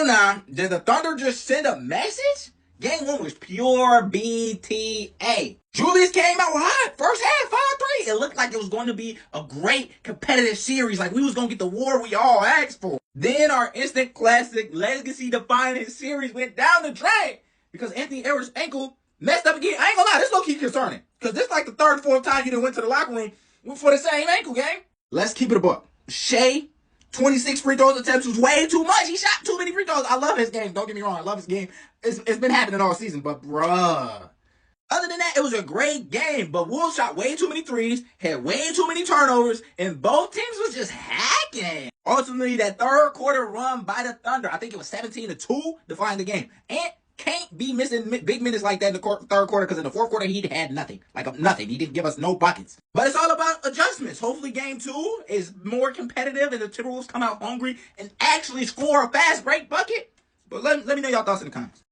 now. Did the Thunder just send a message? Game 1 was pure BTA. Julius came out hot. First half, 5-3. It looked like it was going to be a great competitive series. Like we was going to get the war we all asked for. Then our instant classic legacy-defining series went down the drain because Anthony Edwards' ankle messed up again. I ain't gonna lie, this low-key concerning. Because this like the third, fourth time you done went to the locker room for the same ankle game. Let's keep it a buck. Shea, 26 free throws attempts was way too much. He shot too many free throws. I love his game. Don't get me wrong. I love his game. It's been happening all season, but bruh. Other than that, it was a great game, but Wolves shot way too many threes, had way too many turnovers, and both teams was just hacking. Ultimately, that third quarter run by the Thunder, I think it was 17-2, defined the game. And can't be missing big minutes like that in the third quarter because in the fourth quarter, he had nothing. Like nothing. He didn't give us no buckets. But it's all about adjustments. Hopefully, game 2 is more competitive and the Timberwolves come out hungry and actually score a fast break bucket. But let me know y'all thoughts in the comments.